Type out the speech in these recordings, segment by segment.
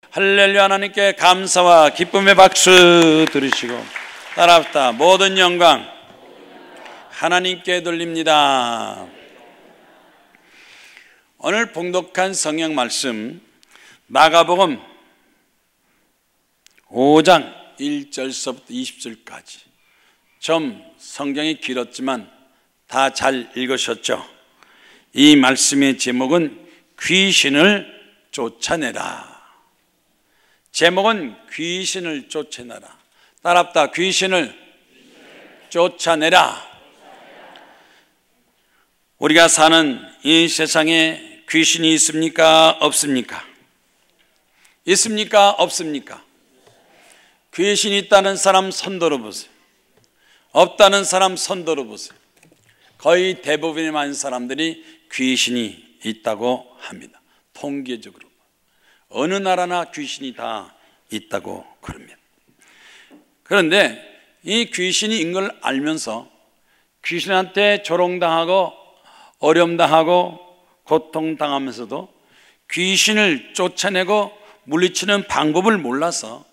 할렐루야. 하나님께 감사와 기쁨의 박수 들으시고 따라합시다. 모든 영광 하나님께 돌립니다. 오늘 봉독한 성경 말씀 마가복음 5장 1절서부터 20절까지 좀 성경이 길었지만 다 잘 읽으셨죠? 이 말씀의 제목은 귀신을 쫓아내라. 제목은 귀신을 쫓아내라. 따라합시다. 귀신을 쫓아내라. 우리가 사는 이 세상에 귀신이 있습니까? 없습니까? 있습니까? 없습니까? 귀신이 있다는 사람 손 들어보세요. 없다는 사람 손 들어보세요. 거의 대부분의 많은 사람들이 귀신이 있다고 합니다. 통계적으로 어느 나라나 귀신이 다 있다고 그럽니다. 그런데 이 귀신이 있는 걸 알면서 귀신한테 조롱당하고 어려움당하고 고통당하면서도 귀신을 쫓아내고 물리치는 방법을 몰라서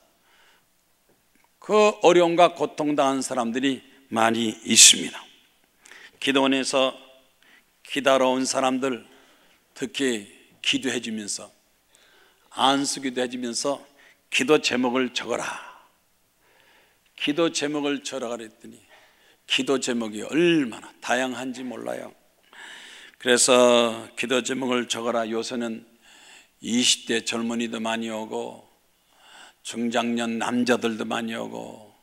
그 어려움과 고통당하는 사람들이 많이 있습니다. 기도원에서 기다려 온 사람들, 특히 기도해 주면서 안수기도 해주면서 기도 제목을 적어라. 기도 제목을 적어라 그랬더니 기도 제목이 얼마나 다양한지 몰라요. 그래서 기도 제목을 적어라. 요새는 20대 젊은이도 많이 오고 중장년 남자들도 많이 오고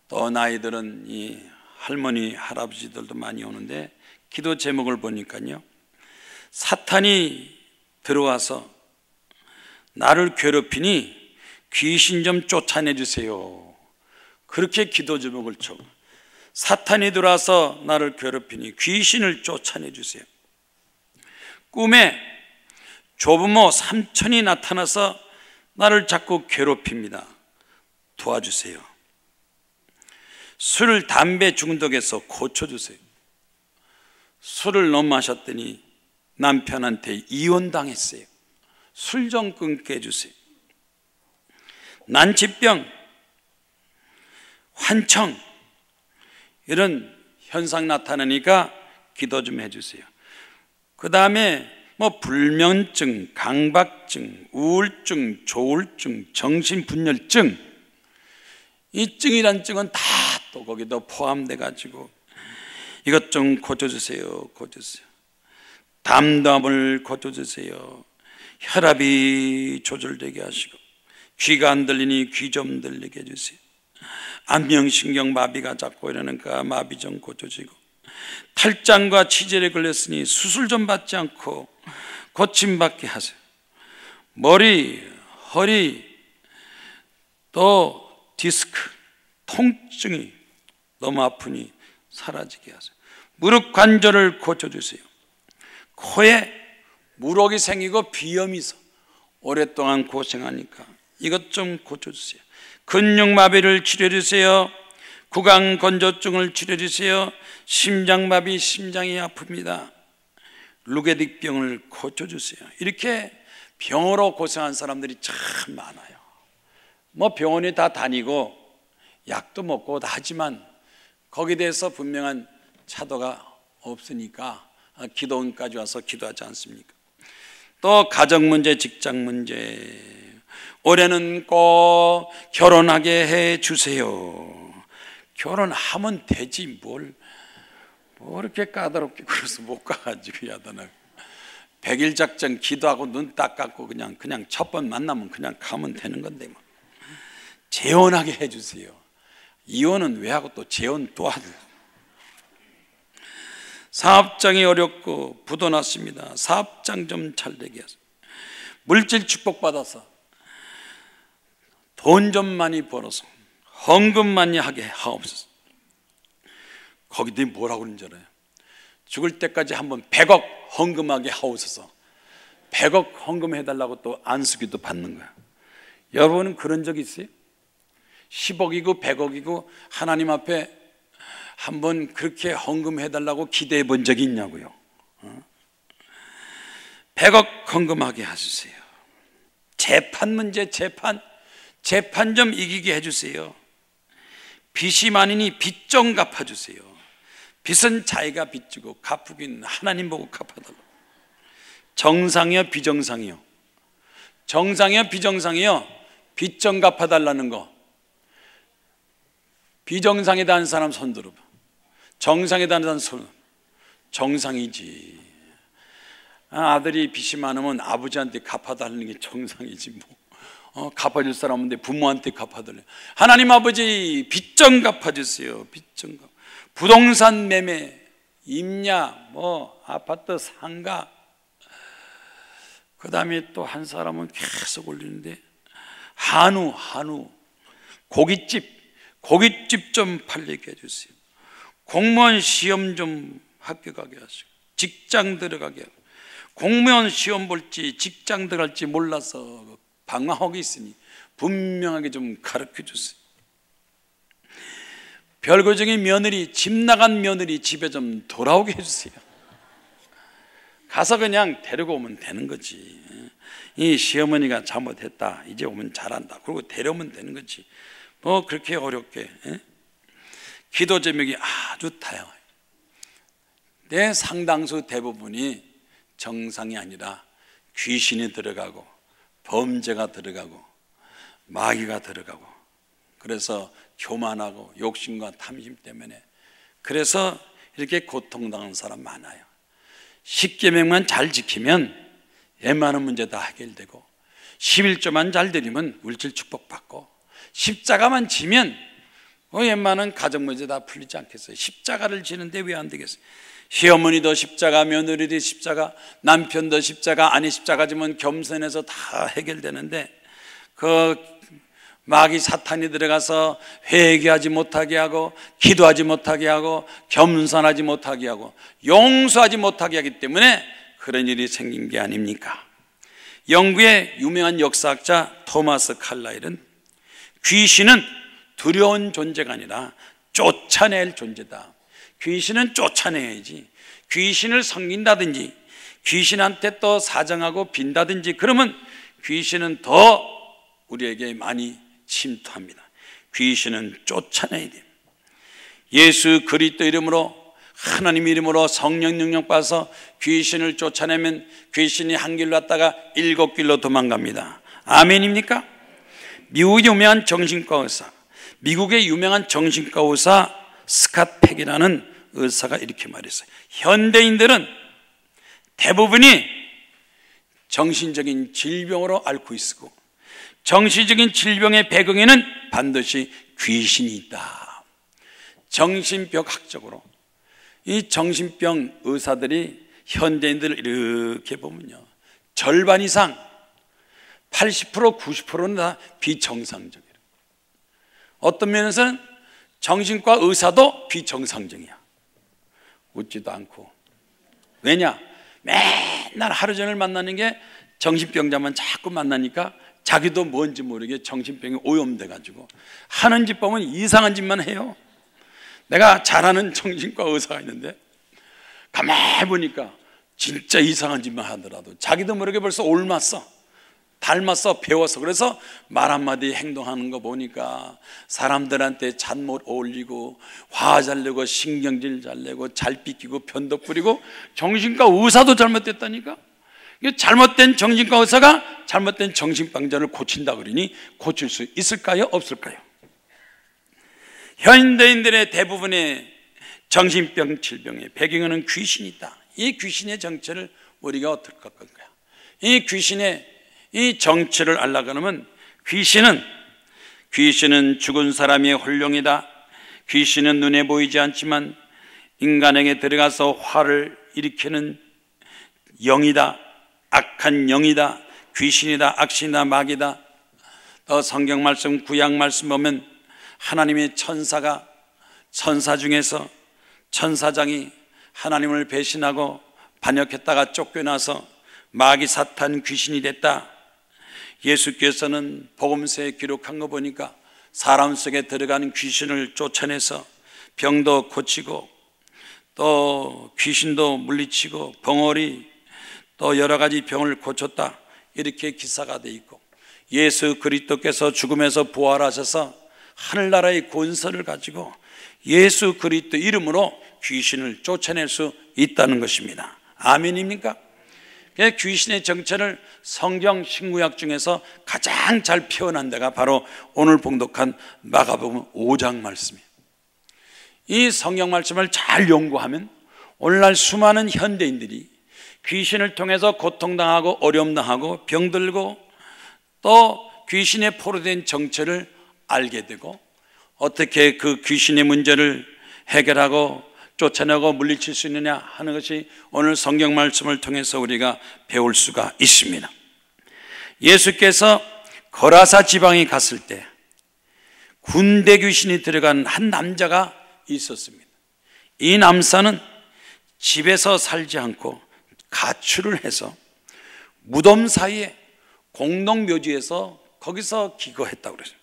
또 나이들은 이 할머니 할아버지들도 많이 오는데 기도 제목을 보니까요, 사탄이 들어와서 나를 괴롭히니 귀신 좀 쫓아내 주세요. 그렇게 기도 제목을 쳐. 사탄이 들어와서 나를 괴롭히니 귀신을 쫓아내 주세요. 꿈에 조부모 삼촌이 나타나서 나를 자꾸 괴롭힙니다. 도와주세요. 술, 담배 중독에서 고쳐주세요. 술을 너무 마셨더니 남편한테 이혼당했어요. 술 좀 끊게 해주세요. 난치병, 환청 이런 현상 나타나니까 기도 좀 해주세요. 그 다음에 불면증, 강박증, 우울증, 조울증, 정신분열증, 이 증이란 증은 다 또 거기도 포함돼 가지고 이것 좀 고쳐주세요. 고쳐주세요. 담담을 고쳐주세요. 혈압이 조절되게 하시고 귀가 안 들리니 귀 좀 들리게 해주세요. 안면신경 마비가 자꾸 이러니까 마비 좀 고쳐지고 탈장과 치질에 걸렸으니 수술 좀 받지 않고 고침받게 하세요. 머리, 허리 또 디스크 통증이 너무 아프니 사라지게 하세요. 무릎 관절을 고쳐주세요. 코에 물혹이 생기고 비염이 있어 오랫동안 고생하니까 이것 좀 고쳐주세요. 근육마비를 치료해주세요. 구강건조증을 치료해주세요. 심장마비, 심장이 아픕니다. 루게릭병을 고쳐주세요. 이렇게 병으로 고생한 사람들이 참 많아요. 병원에 다 다니고 약도 먹고 다 하지만 거기에 대해서 분명한 차도가 없으니까 기도원까지 와서 기도하지 않습니까? 또 가정문제, 직장문제, 올해는 꼭 결혼하게 해주세요. 결혼하면 되지 뭘 이렇게 까다롭게 그래서 못 가가지고 야단하고 100일 작전 기도하고 눈 딱 감고 그냥 첫 번 만나면 그냥 가면 되는 건데 재혼하게 해주세요. 이혼은 왜 하고 또 재혼 또 하든. 사업장이 어렵고 부도 났습니다. 사업장 좀 잘 되게 하세요. 물질 축복받아서 돈 좀 많이 벌어서 헌금 많이 하게 하옵소서. 거기들이 뭐라고 그러는지 알아요? 죽을 때까지 한번 100억 헌금하게 하옵소서. 100억 헌금해달라고 또 안수기도 받는 거야. 여러분은 그런 적 있어요? 10억이고 100억이고 하나님 앞에 한번 그렇게 헌금해달라고 기대해 본 적이 있냐고요. 100억 헌금하게 해주세요. 재판 문제, 재판 좀 이기게 해주세요. 빚이 많으니 빚 좀 갚아주세요. 빚은 자기가 빚지고 갚으긴 하나님 보고 갚아달라고. 정상이요 비정상이요? 정상이요 비정상이요? 빚 좀 갚아달라는 거. 비정상이다 하는 사람 손 들어봐. 정상이다 하는 사람 손. 정상이지. 아들이 빚이 많으면 아버지한테 갚아달라는 게 정상이지 뭐. 갚아줄 사람 없는데 부모한테 갚아달래. 하나님 아버지 빚 좀 갚아주세요. 빚 좀 갚아. 부동산 매매, 임야, 뭐 아파트 상가. 그 다음에 또 한 사람은 계속 올리는데 한우, 고깃집 좀 팔리게 해주세요. 공무원 시험 좀 합격하게 하시고, 직장 들어가게 하고. 공무원 시험 볼지 직장 들어갈지 몰라서 방황하고 있으니 분명하게 좀 가르쳐 주세요. 별거적인 며느리, 집 나간 며느리 집에 좀 돌아오게 해주세요. 가서 그냥 데리고 오면 되는 거지. 이 시어머니가 잘못했다, 이제 오면 잘한다, 그리고 데려오면 되는 거지. 뭐 그렇게 어렵게. 기도 제목이 아주 다양해요. 내 상당수 대부분이 정상이 아니라 귀신이 들어가고 범죄가 들어가고 마귀가 들어가고, 그래서 교만하고 욕심과 탐심 때문에 그래서 이렇게 고통당하는 사람 많아요. 십계명만 잘 지키면 웬만한 문제 다 해결되고, 11조만 잘 드리면 물질 축복받고, 십자가만 지면 웬만한 가정 문제 다 풀리지 않겠어요? 십자가를 지는데 왜 안 되겠어요? 시어머니도 십자가, 며느리도 십자가, 남편도 십자가, 아내 십자가 지면 겸손해서 다 해결되는데, 그 마귀 사탄이 들어가서 회개하지 못하게 하고, 기도하지 못하게 하고, 겸손하지 못하게 하고, 용서하지 못하게 하기 때문에 그런 일이 생긴 게 아닙니까? 영국의 유명한 역사학자 토마스 칼라일은 귀신은 두려운 존재가 아니라 쫓아낼 존재다. 귀신은 쫓아내야지. 귀신을 섬긴다든지 귀신한테 또 사정하고 빈다든지 그러면 귀신은 더 우리에게 많이 침투합니다. 귀신은 쫓아내야 돼요. 예수 그리스도 이름으로, 하나님 이름으로 성령 능력 받아서 귀신을 쫓아내면 귀신이 한 길로 왔다가 7길로 도망갑니다. 아멘입니까? 미국의 유명한 정신과 의사, 미국의 유명한 정신과 의사 스캇 팩이라는 의사가 이렇게 말했어요. 현대인들은 대부분이 정신적인 질병으로 앓고 있고, 정신적인 질병의 배경에는 반드시 귀신이 있다. 정신병 학적으로 이 정신병 의사들이 현대인들을 이렇게 보면요, 절반 이상 80% 90%는 다 비정상적이에요. 어떤 면에서는 정신과 의사도 비정상적이야. 웃지도 않고. 왜냐? 맨날 하루 종일 만나는 게 정신병자만 자꾸 만나니까 자기도 뭔지 모르게 정신병이 오염돼가지고 하는 짓 보면 이상한 짓만 해요. 내가 잘 아는 정신과 의사가 있는데 가만히 보니까 진짜 이상한 짓만 하더라도 자기도 모르게 벌써 닮았어, 배워서. 그래서 말 한마디 행동하는 거 보니까 사람들한테 잘못 어울리고, 화 잘 내고, 신경질 잘 내고, 잘 삐끼고, 변덕 부리고. 정신과 의사도 잘못됐다니까. 잘못된 정신과 의사가 잘못된 정신병자를 고친다 그러니 고칠 수 있을까요? 없을까요? 현대인들의 대부분의 정신병 질병의 배경에는 귀신이 있다. 이 귀신의 정체를 우리가 어떻게 할 건가요? 이 귀신의 이 정체를 알려고 하면, 귀신은 죽은 사람의 혼령이다. 귀신은 눈에 보이지 않지만 인간에게 들어가서 화를 일으키는 영이다. 악한 영이다. 귀신이다. 악신이다. 마귀다. 또 성경 말씀, 구약 말씀 보면 하나님의 천사 중에서 천사장이 하나님을 배신하고 반역했다가 쫓겨나서 마귀 사탄 귀신이 됐다. 예수께서는 복음서에 기록한 거 보니까 사람 속에 들어가는 귀신을 쫓아내서 병도 고치고, 또 귀신도 물리치고, 벙어리, 또 여러 가지 병을 고쳤다, 이렇게 기사가 돼 있고, 예수 그리스도께서 죽음에서 부활하셔서 하늘나라의 권세를 가지고 예수 그리스도 이름으로 귀신을 쫓아낼 수 있다는 것입니다. 아멘입니까? 귀신의 정체를 성경 신구약 중에서 가장 잘 표현한 데가 바로 오늘 봉독한 마가복음 5장 말씀이에요. 이 성경 말씀을 잘 연구하면 오늘날 수많은 현대인들이 귀신을 통해서 고통당하고 어려움당하고 병들고 또 귀신의 포로된 정체를 알게 되고 어떻게 그 귀신의 문제를 해결하고 쫓아내고 물리칠 수 있느냐 하는 것이 오늘 성경 말씀을 통해서 우리가 배울 수가 있습니다. 예수께서 거라사 지방에 갔을 때 군대 귀신이 들어간 한 남자가 있었습니다. 이 남자는 집에서 살지 않고 가출을 해서 무덤 사이에 공동묘지에서 거기서 기거했다고 그랬어요.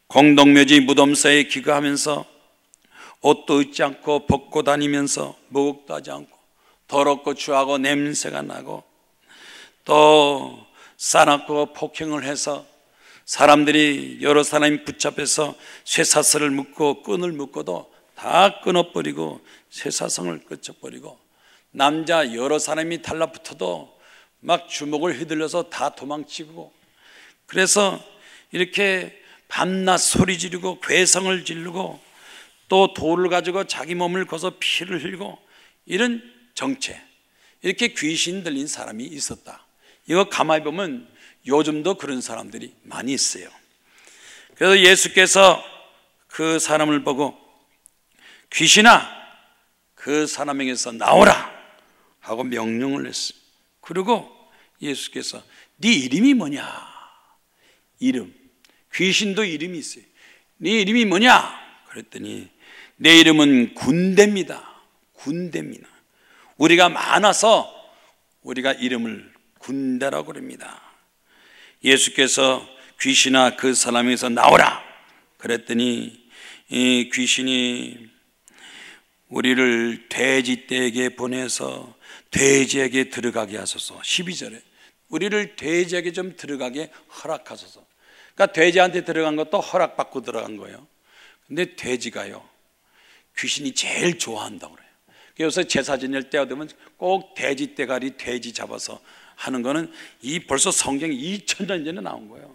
공동묘지 무덤 사이에 기거하면서 옷도 입지 않고 벗고 다니면서 목욕도 하지 않고 더럽고 추하고 냄새가 나고 또 싸납고 폭행을 해서 사람들이 여러 사람이 붙잡혀서 쇠사슬을 묶고 끈을 묶어도 다 끊어버리고 쇠사슬을 끊어버리고 남자 여러 사람이 달라붙어도 막 주먹을 휘둘러서 다 도망치고 그래서 이렇게 밤낮 소리 지르고 괴성을 지르고 또 돌을 가지고 자기 몸을 거서 피를 흘리고 이런 정체, 이렇게 귀신 들린 사람이 있었다. 이거 가만히 보면 요즘도 그런 사람들이 많이 있어요. 그래서 예수께서 그 사람을 보고 귀신아 그 사람에게서 나오라 하고 명령을 했어요. 그리고 예수께서 네 이름이 뭐냐? 이름, 귀신도 이름이 있어요. 네 이름이 뭐냐? 그랬더니 내 이름은 군대입니다. 군대입니다. 우리가 많아서 우리가 이름을 군대라고 그럽니다. 예수께서 귀신아 그 사람에게서 나오라 그랬더니 이 귀신이 우리를 돼지떼에게 보내서 돼지에게 들어가게 하소서. 12절에 우리를 돼지에게 좀 들어가게 허락하소서. 그러니까 돼지한테 들어간 것도 허락받고 들어간 거예요. 근데 돼지가요 귀신이 제일 좋아한다고 그래요. 그래서 제사 지낼 때가 되면 꼭 돼지 떼가리 돼지 잡아서 하는 거는 이 벌써 성경이 2000년 전에 나온 거예요.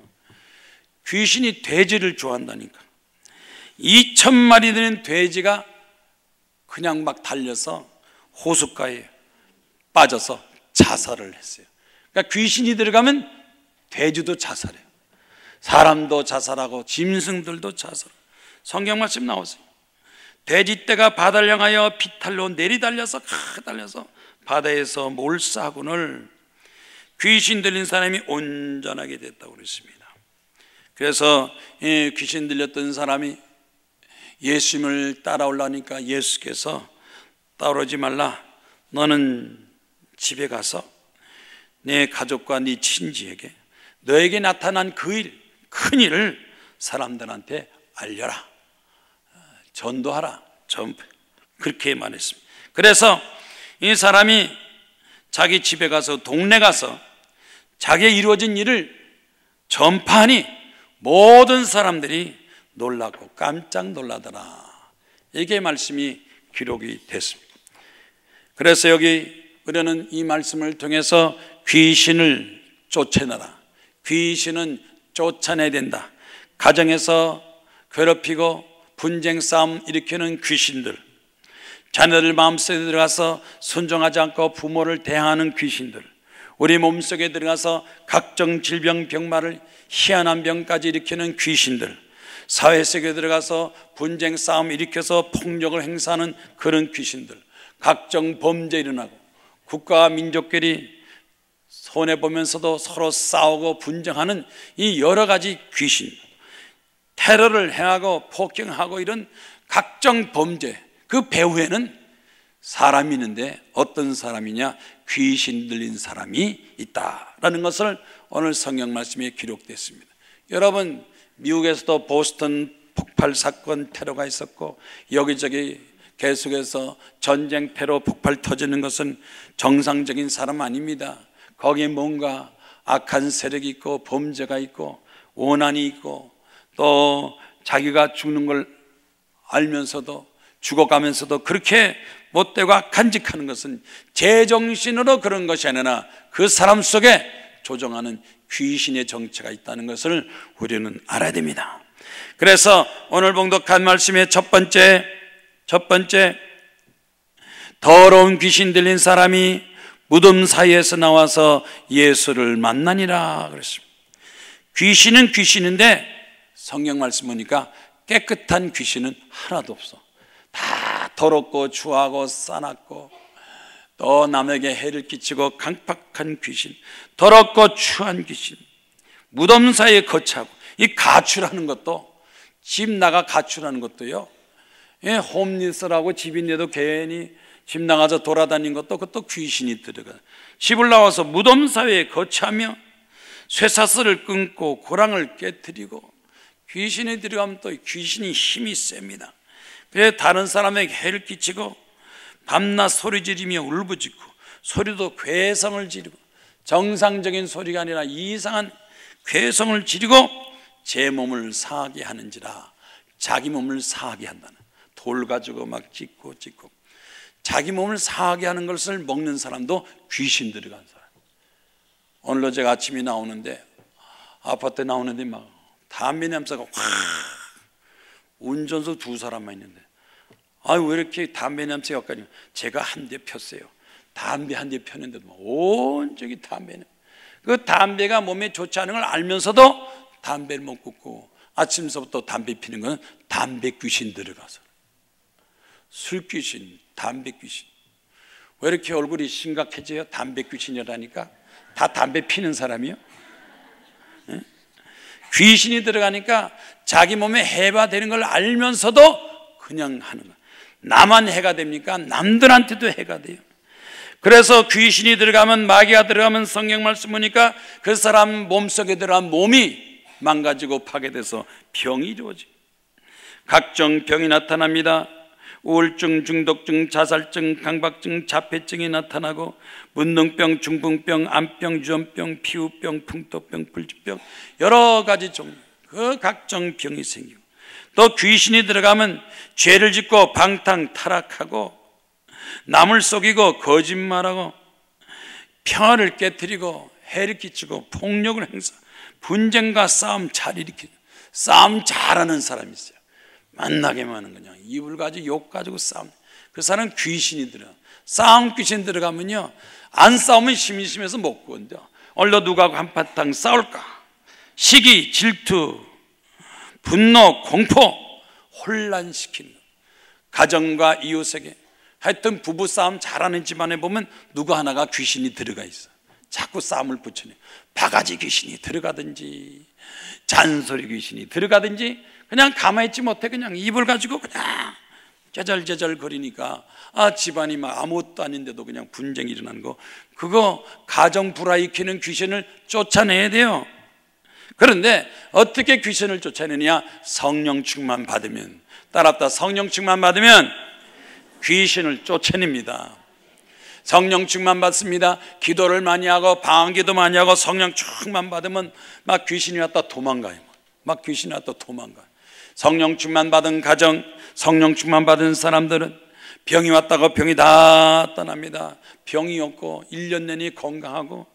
귀신이 돼지를 좋아한다니까. 2000마리 되는 돼지가 그냥 막 달려서 호숫가에 빠져서 자살을 했어요. 그러니까 귀신이 들어가면 돼지도 자살해요. 사람도 자살하고 짐승들도 자살하고. 성경 말씀 나오세요. 돼지떼가 바다를 향하여 비탈로 내리달려서 달려서 바다에서 몰사군을 귀신 들린 사람이 온전하게 됐다고 그랬습니다. 그래서 귀신 들렸던 사람이 예수님을 따라오려니까 예수께서 따라오지 말라. 너는 집에 가서 내 가족과 네 친지에게 너에게 나타난 그 일, 큰 일을 사람들한테 알려라. 전도하라. 그렇게 말했습니다. 그래서 이 사람이 자기 집에 가서 동네 가서 자기의 이루어진 일을 전파하니 모든 사람들이 놀랐고 깜짝 놀라더라. 이게 말씀이 기록이 됐습니다. 그래서 여기 우리는 이 말씀을 통해서 귀신을 쫓아내라. 귀신은 쫓아내야 된다. 가정에서 괴롭히고 분쟁 싸움 일으키는 귀신들, 자녀들 마음속에 들어가서 순종하지 않고 부모를 대항하는 귀신들, 우리 몸속에 들어가서 각종 질병 병마를 희한한 병까지 일으키는 귀신들, 사회 속에 들어가서 분쟁 싸움 일으켜서 폭력을 행사하는 그런 귀신들, 각종 범죄 일어나고 국가와 민족끼리 손해보면서도 서로 싸우고 분쟁하는 이 여러 가지 귀신, 테러를 행하고 폭행하고 이런 각종 범죄, 그 배후에는 사람이 있는데 어떤 사람이냐? 귀신 들린 사람이 있다라는 것을 오늘 성경 말씀에 기록됐습니다. 여러분, 미국에서도 보스턴 폭발 사건 테러가 있었고 여기저기 계속해서 전쟁 테러 폭발 터지는 것은 정상적인 사람 아닙니다. 거기에 뭔가 악한 세력이 있고 범죄가 있고 원한이 있고 또 자기가 죽는 걸 알면서도 죽어가면서도 그렇게 못되고 악한 짓 하는 것은 제정신으로 그런 것이 아니라 그 사람 속에 조종하는 귀신의 정체가 있다는 것을 우리는 알아야 됩니다. 그래서 오늘 봉독한 말씀의 첫 번째 더러운 귀신 들린 사람이 무덤 사이에서 나와서 예수를 만나니라 그랬습니다. 귀신은 귀신인데 성경 말씀 보니까 깨끗한 귀신은 하나도 없어. 다 더럽고 추하고 싸납고 또 남에게 해를 끼치고 강팍한 귀신, 더럽고 추한 귀신, 무덤 사이에 거처하고, 이 가출하는 것도, 집 나가 가출하는 것도요, 홈리스라고 집인데도 괜히 집 나가서 돌아다니는 것도 그것도 귀신이 들어가. 집을 나와서 무덤 사이에 거처하며 쇠사슬을 끊고 고랑을 깨뜨리고, 귀신이 들어가면 또 귀신이 힘이 셉니다. 그래서 다른 사람에게 해를 끼치고 밤낮 소리 지르며 울부짖고, 소리도 괴성을 지르고, 정상적인 소리가 아니라 이상한 괴성을 지르고 제 몸을 상하게 하는지라. 자기 몸을 상하게 한다는, 돌 가지고 막 찢고 자기 몸을 상하게 하는 것을 먹는 사람도 귀신 들어간 사람. 오늘도 제가 아침에 나오는데, 아파트에 나오는데 막 담배 냄새가 확, 운전수 2사람만 있는데, 아유 왜 이렇게 담배 냄새가 까지? 제가 한 대 폈어요. 담배 한 대 폈는데도 온종일 담배는, 그 담배가 몸에 좋지 않은 걸 알면서도 담배를 못 끊고 아침서부터 담배 피는 건 담배 귀신 들어가서. 술 귀신, 담배 귀신. 왜 이렇게 얼굴이 심각해져요? 담배 귀신이라니까. 다 담배 피는 사람이요? 네? 귀신이 들어가니까 자기 몸에 해가 되는 걸 알면서도 그냥 하는 거예요. 나만 해가 됩니까? 남들한테도 해가 돼요. 그래서 귀신이 들어가면, 마귀가 들어가면 성경 말씀 보니까 그 사람 몸속에 들어간 몸이 망가지고 파괴돼서 병이 이루어지. 각종 병이 나타납니다. 우울증, 중독증, 자살증, 강박증, 자폐증이 나타나고, 문둥병, 중풍병, 암병, 유전병, 피부병, 풍토병, 불치병, 여러 가지 종류, 그 각종 병이 생기고, 또 귀신이 들어가면 죄를 짓고 방탕 타락하고, 남을 속이고 거짓말하고, 평화를 깨뜨리고 해를 끼치고 폭력을 행사, 분쟁과 싸움 잘 일으키고, 싸움 잘하는 사람이 있어요. 만나게만 하는 그냥 입을 가지고 욕 가지고 싸움. 그 사람은 귀신이 들어. 싸움 귀신 들어가면요, 안 싸우면 심심해서 못 구한다. 얼른 누구하고 한바탕 싸울까? 시기, 질투, 분노, 공포, 혼란시키는 것. 가정과 이웃에게, 하여튼 부부싸움 잘하는 집안에 보면 누구 하나가 귀신이 들어가 있어. 자꾸 싸움을 붙여내. 바가지 귀신이 들어가든지 잔소리 귀신이 들어가든지 그냥 가만히 있지 못해 그냥 입을 가지고 그냥 제절제절 거리니까, 집안이 막 아무것도 아닌데도 그냥 분쟁이 일어나는 거, 그거 가정 불화시키는 귀신을 쫓아내야 돼요. 그런데 어떻게 귀신을 쫓아내느냐? 성령 충만 받으면, 따라합다, 성령 충만 받으면 귀신을 쫓아냅니다. 성령 충만 받습니다. 기도를 많이 하고 방언기도 많이 하고 성령 충만 받으면 막 귀신이 왔다 도망가요. 막 귀신이 왔다 도망가요. 성령 충만 받은 가정, 성령 충만 받은 사람들은 병이 왔다고 병이 다 떠납니다. 병이 없고 1년 내내 건강하고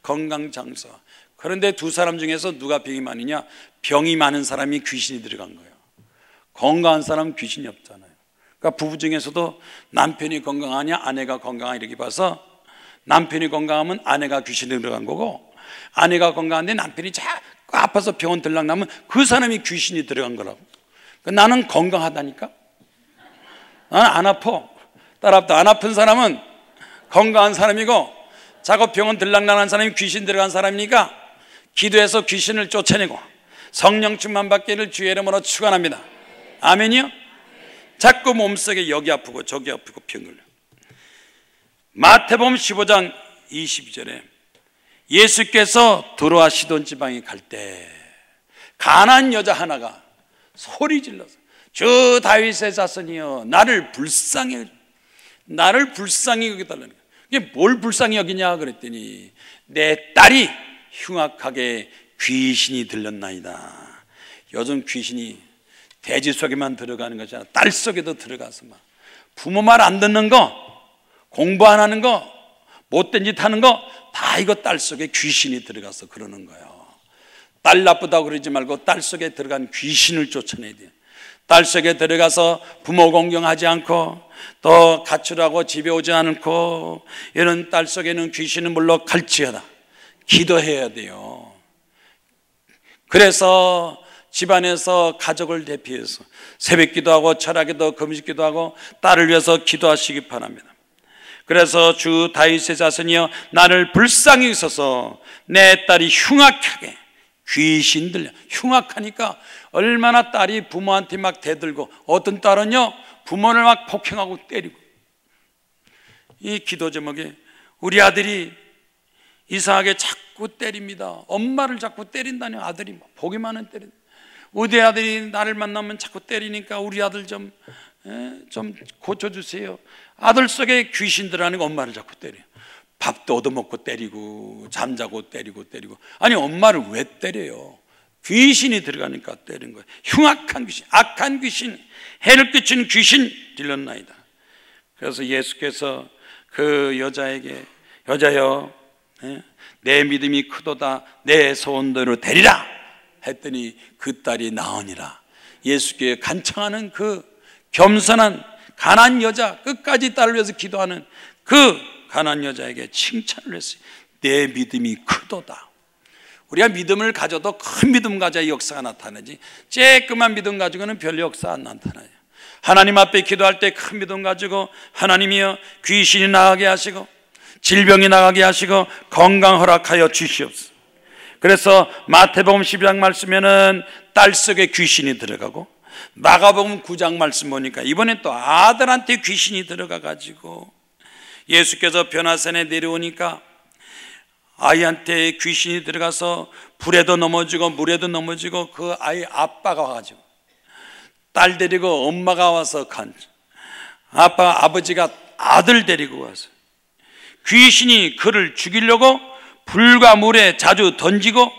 건강장수. 그런데 2사람 중에서 누가 병이 많으냐? 병이 많은 사람이 귀신이 들어간 거예요. 건강한 사람은 귀신이 없잖아요. 그러니까 부부 중에서도 남편이 건강하냐 아내가 건강하냐 이렇게 봐서, 남편이 건강하면 아내가 귀신이 들어간 거고, 아내가 건강한데 남편이 자꾸 아파서 병원 들락나면 그 사람이 귀신이 들어간 거라고. 그러니까 나는 건강하다니까. 나는 안 아파. 따라합다, 안 아픈 사람은 건강한 사람이고, 자꾸 병원 들락나는 사람이 귀신 들어간 사람이니까 기도해서 귀신을 쫓아내고 성령 충만 받기를 주의 이름으로 축원합니다. 아멘이요? 자꾸 몸속에 여기 아프고 저기 아프고 병 걸려. 마태복음 15장 22절에 예수께서 두로와 시돈 지방에 갈 때 가난한 여자 하나가 소리 질러서, 주 다윗의 자손이여 나를 불쌍히 여겨달라는 거예요. 이게 뭘 불쌍히 여기냐 그랬더니, 내 딸이 흉악하게 귀신이 들렸나이다. 요즘 귀신이 돼지 속에만 들어가는 것이 아니라 딸 속에도 들어가서 막 부모 말 안 듣는 거, 공부 안 하는 거, 못된 짓 하는 거 다 이거 딸 속에 귀신이 들어가서 그러는 거예요. 딸 나쁘다고 그러지 말고 딸 속에 들어간 귀신을 쫓아내야 돼요. 딸 속에 들어가서 부모 공경하지 않고 또 가출하고 집에 오지 않고 이런 딸 속에는 귀신은 물러갈지어다. 기도해야 돼요. 그래서 집안에서 가족을 대표해서 새벽 기도하고 철학기도 금식 기도하고 딸을 위해서 기도하시기 바랍니다. 그래서 주 다윗의 자손이여 나를 불쌍히 여기소서. 내 딸이 흉악하게 귀신 들려. 흉악하니까 얼마나 딸이 부모한테 막 대들고, 어떤 딸은요 부모를 막 폭행하고 때리고. 이 기도 제목에 우리 아들이 이상하게 자꾸 때립니다. 엄마를 자꾸 때린다니. 아들이 보기만은 때린다. 우리 아들이 나를 만나면 자꾸 때리니까 우리 아들 좀 고쳐주세요. 아들 속에 귀신 들어가니까 엄마를 자꾸 때려요. 밥도 얻어먹고 때리고 잠자고 때리고. 아니 엄마를 왜 때려요? 귀신이 들어가니까 때린 거예요. 흉악한 귀신, 악한 귀신, 해를 끼치는 귀신 들렸나이다. 그래서 예수께서 그 여자에게 여자여 내 믿음이 크도다. 내 소원대로 되리라 했더니 그 딸이 나으니라. 예수께 간청하는 그 겸손한 가난 여자, 끝까지 딸을 위해서 기도하는 그 가난 여자에게 칭찬을 했어요. 내 믿음이 크도다. 우리가 믿음을 가져도 큰 믿음 가져야 역사가 나타나지, 쬐끄만 믿음 가지고는 별 역사 안 나타나요. 하나님 앞에 기도할 때 큰 믿음 가지고 하나님이여 귀신이 나가게 하시고 질병이 나가게 하시고 건강 허락하여 주시옵소서. 그래서 마태복음 12장 말씀에는 딸 속에 귀신이 들어가고, 마가복음 9장 말씀 보니까 이번에 또 아들한테 귀신이 들어가 가지고 예수께서 변화산에 내려오니까 아이한테 귀신이 들어가서 불에도 넘어지고 물에도 넘어지고, 그 아이 아빠가 와가지고 딸 데리고 엄마가 와서 아버지가 아들 데리고 와서 귀신이 그를 죽이려고 불과 물에 자주 던지고,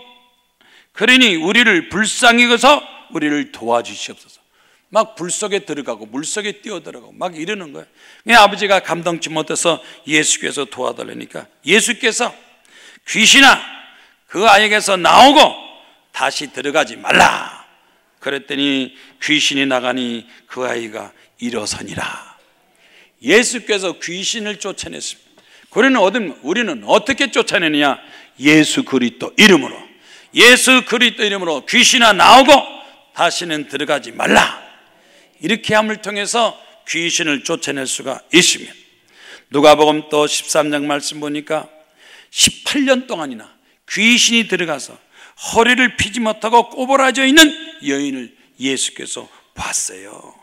그러니 우리를 불쌍히 여겨서 우리를 도와주시옵소서. 막 불 속에 들어가고 물 속에 뛰어들어가고 막 이러는 거예요. 아버지가 감당치 못해서 예수께서 도와달라니까 예수께서 귀신아 그 아이에게서 나오고 다시 들어가지 말라 그랬더니 귀신이 나가니 그 아이가 일어서니라. 예수께서 귀신을 쫓아냈습니다. 우리는 어떻게 쫓아내느냐? 예수 그리스도 이름으로. 예수 그리스도 이름으로 귀신아 나오고 다시는 들어가지 말라. 이렇게 함을 통해서 귀신을 쫓아낼 수가 있습니다. 누가복음 또 13장 말씀 보니까 18년 동안이나 귀신이 들어가서 허리를 피지 못하고 꼬부라져 있는 여인을 예수께서 봤어요.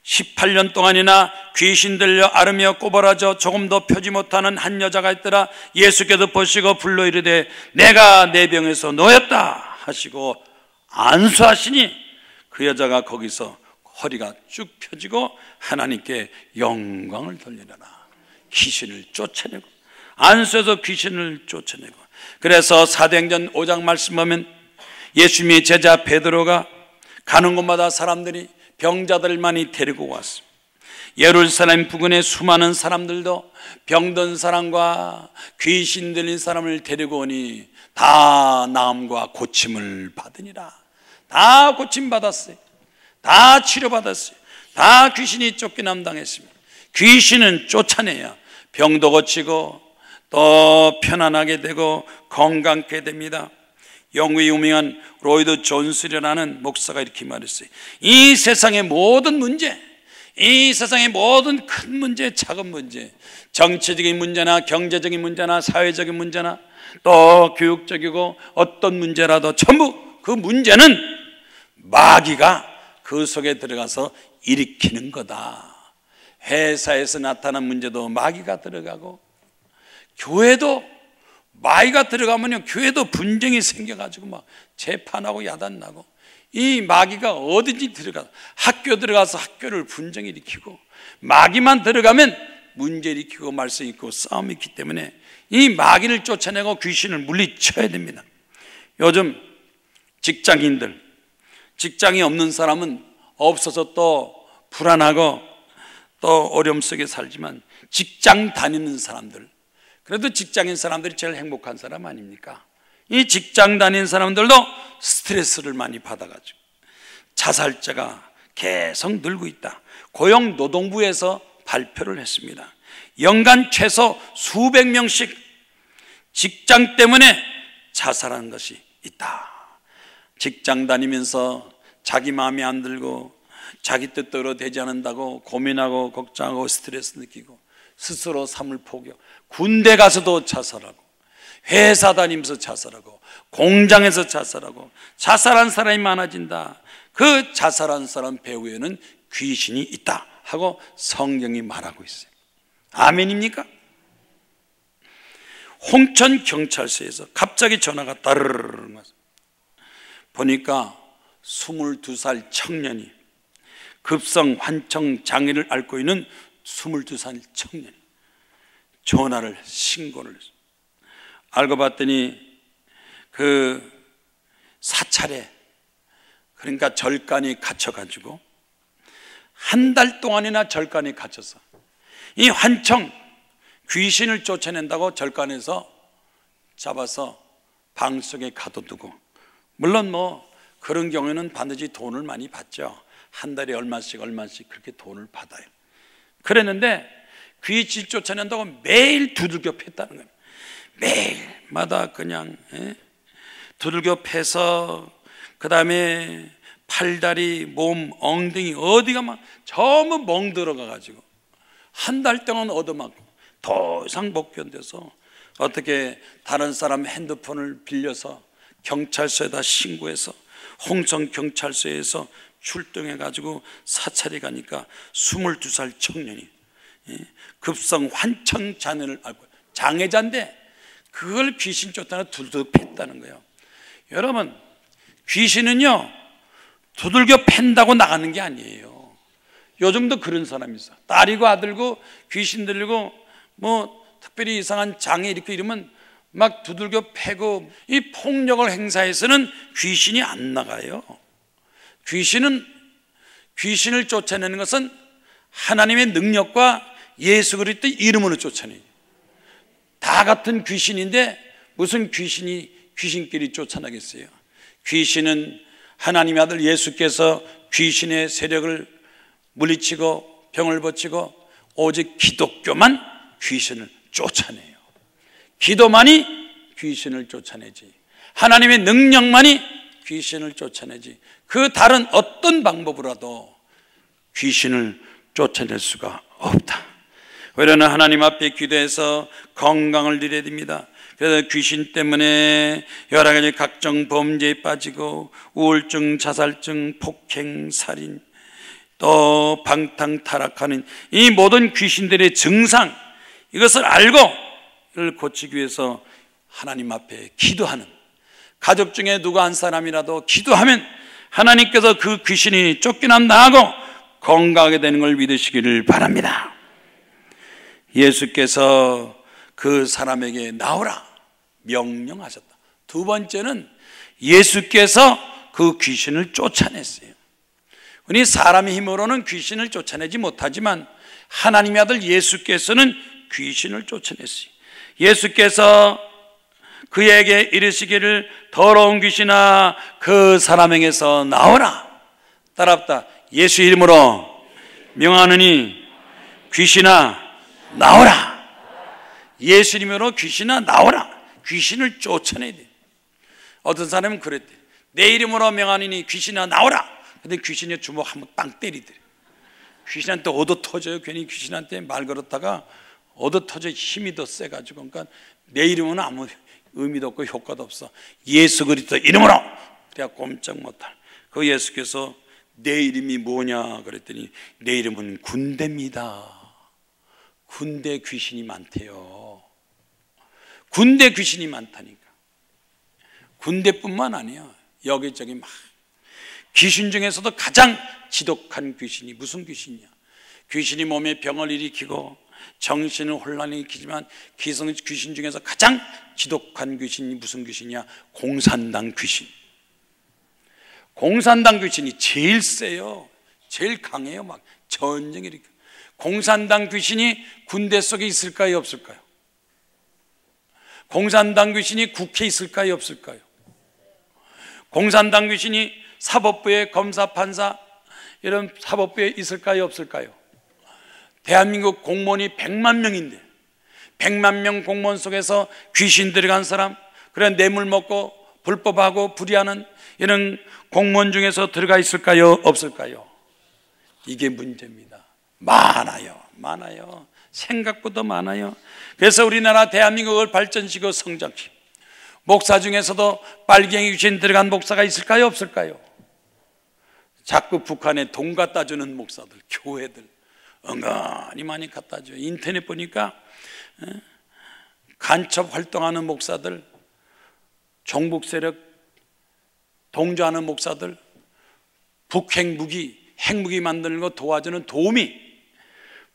18년 동안이나 귀신 들려 앓으며 꼬부라져 조금도 펴지 못하는 한 여자가 있더라. 예수께서 보시고 불러 이르되 내가 내 병에서 놓였다 하시고 안수하시니 그 여자가 거기서 허리가 쭉 펴지고 하나님께 영광을 돌리라. 귀신을 쫓아내고, 안수해서 귀신을 쫓아내고. 그래서 사도행전 5장 말씀 보면 예수님의 제자 베드로가 가는 곳마다 사람들이 병자들을 많이 데리고 왔습니다. 예루살렘 부근의 수많은 사람들도 병든 사람과 귀신 들린 사람을 데리고 오니 다 나음과 고침을 받으니라. 다 고침받았어요. 다 치료받았어요. 다 귀신이 쫓겨남 당했습니다. 귀신은 쫓아내야 병도 고치고 또 편안하게 되고 건강하게 됩니다. 영국의 유명한 로이드 존스라는 목사가 이렇게 말했어요. 이 세상의 모든 문제, 이 세상의 모든 큰 문제, 작은 문제, 정치적인 문제나 경제적인 문제나 사회적인 문제나 또 교육적이고 어떤 문제라도 전부 그 문제는 마귀가 그 속에 들어가서 일으키는 거다. 회사에서 나타난 문제도 마귀가 들어가고, 교회도 마귀가 들어가면요 교회도 분쟁이 생겨가지고 막 재판하고 야단나고, 이 마귀가 어딘지 들어가 학교 들어가서 학교를 분쟁 일으키고, 마귀만 들어가면 문제 일으키고 말썽 있고 싸움이 있기 때문에 이 마귀를 쫓아내고 귀신을 물리쳐야 됩니다. 요즘 직장인들, 직장이 없는 사람은 없어서 또 불안하고 또 어려움 속에 살지만 직장 다니는 사람들, 그래도 직장인 사람들이 제일 행복한 사람 아닙니까? 이 직장 다니는 사람들도 스트레스를 많이 받아가지고 자살자가 계속 늘고 있다. 고용노동부에서 발표를 했습니다. 연간 최소 수백 명씩 직장 때문에 자살하는 것이 있다. 직장 다니면서 자기 마음에 안 들고 자기 뜻대로 되지 않는다고 고민하고 걱정하고 스트레스 느끼고 스스로 삶을 포기하고 군대 가서도 자살하고 회사 다니면서 자살하고 공장에서 자살하고 자살한 사람이 많아진다. 그 자살한 사람 배후에는 귀신이 있다 하고 성경이 말하고 있어요. 아멘입니까? 홍천경찰서에서 갑자기 전화가 따르르르 와서 보니까 22살 청년이 급성 환청 장애를 앓고 있는 22살 청년이 전화를 신고를 했어요. 알고 봤더니 그 사찰에, 그러니까 절간이 갇혀가지고 한 달 동안이나 절간이 갇혀서 이 환청 귀신을 쫓아낸다고 절간에서 잡아서 방 속에 가둬두고, 물론 뭐 그런 경우에는 반드시 돈을 많이 받죠. 한 달에 얼마씩 그렇게 돈을 받아요. 그랬는데 귀신 쫓아낸다고 매일 두들겨 팼다는 거예요. 매일마다 그냥 두들겨 패서 그 다음에 팔다리, 몸, 엉덩이 어디가 막 전부 멍들어가 가지고 한 달 동안 얻어맞고 더 이상 못 견뎌서 어떻게 다른 사람 핸드폰을 빌려서 경찰서에다 신고해서 홍성경찰서에서 출동해 가지고 사찰에 가니까 22살 청년이 급성 환청 장애를 앓고, 장애자인데 그걸 귀신 쫓아내 두들겨 팼다는 거예요. 여러분, 귀신은요 두들겨 팬다고 나가는 게 아니에요. 요즘도 그런 사람이 있어. 딸이고 아들고 귀신 들리고 뭐 특별히 이상한 장애 이렇게 이러면 막 두들겨 패고, 이 폭력을 행사해서는 귀신이 안 나가요. 귀신을 쫓아내는 것은 하나님의 능력과 예수 그리스도의 이름으로 쫓아내요. 다 같은 귀신인데 무슨 귀신이 귀신끼리 쫓아나겠어요? 귀신은 하나님의 아들 예수께서 귀신의 세력을 물리치고 병을 고치고 오직 기독교만 귀신을 쫓아내요. 기도만이 귀신을 쫓아내지, 하나님의 능력만이 귀신을 쫓아내지, 그 다른 어떤 방법으로라도 귀신을 쫓아낼 수가 없다. 우리는 하나님 앞에 기도해서 건강을 누려야 됩니다. 그래서 귀신 때문에 여러 가지 각종 범죄에 빠지고 우울증, 자살증, 폭행, 살인, 또 방탕 타락하는 이 모든 귀신들의 증상, 이것을 알고 이를 고치기 위해서 하나님 앞에 기도하는, 가족 중에 누구 한 사람이라도 기도하면 하나님께서 그 귀신이 쫓겨나 나가고 건강하게 되는 걸 믿으시기를 바랍니다. 예수께서 그 사람에게 나오라 명령하셨다. 두 번째는 예수께서 그 귀신을 쫓아냈어요. 우리 사람의 힘으로는 귀신을 쫓아내지 못하지만 하나님의 아들 예수께서는 귀신을 쫓아냈어요. 예수께서 그에게 이르시기를 더러운 귀신아 그 사람에게서 나오라. 따라합다. 예수 이름으로 명하느니 귀신아 나오라. 예수 이름으로 귀신아 나오라. 귀신을 쫓아내야 돼. 어떤 사람은 그랬대. 내 이름으로 명하느니 귀신아 나오라. 근데 귀신이 주먹 한번 빵 때리더래. 귀신한테 얻어 터져요. 괜히 귀신한테 말 걸었다가 얻어 터져 힘이 더 세가지고. 그러니까 내 이름은 아무 의미도 없고 효과도 없어. 예수 그리스도 이름으로. 그래야 꼼짝 못할. 그 예수께서 내 이름이 뭐냐 그랬더니 내 이름은 군대입니다. 군대 귀신이 많대요. 군대 귀신이 많다니까. 군대뿐만 아니야. 여기저기 막 귀신 중에서도 가장 지독한 귀신이 무슨 귀신이야? 귀신이 몸에 병을 일으키고 정신을 혼란에 일으키지만 귀신 중에서 가장 지독한 귀신이 무슨 귀신이야? 공산당 귀신. 공산당 귀신이 제일 세요. 제일 강해요. 막 전쟁이 일으켜. 공산당 귀신이 군대 속에 있을까요? 없을까요? 공산당 귀신이 국회에 있을까요? 없을까요? 공산당 귀신이 사법부에 검사, 판사 이런 사법부에 있을까요? 없을까요? 대한민국 공무원이 100만 명인데 100만 명 공무원 속에서 귀신 들어간 사람, 그래 뇌물 먹고 불법하고 불의하는 이런 공무원 중에서 들어가 있을까요? 없을까요? 이게 문제입니다. 많아요. 생각보다 많아요. 그래서 우리나라 대한민국을 발전시키고 성장시키고, 목사 중에서도 빨갱이 귀신 들어간 목사가 있을까요? 없을까요? 자꾸 북한에 돈 갖다 주는 목사들, 교회들 은근히 많이 갖다 줘요. 인터넷 보니까 간첩 활동하는 목사들, 종북 세력 동조하는 목사들, 북핵무기, 핵무기 만드는 거 도와주는 도우미,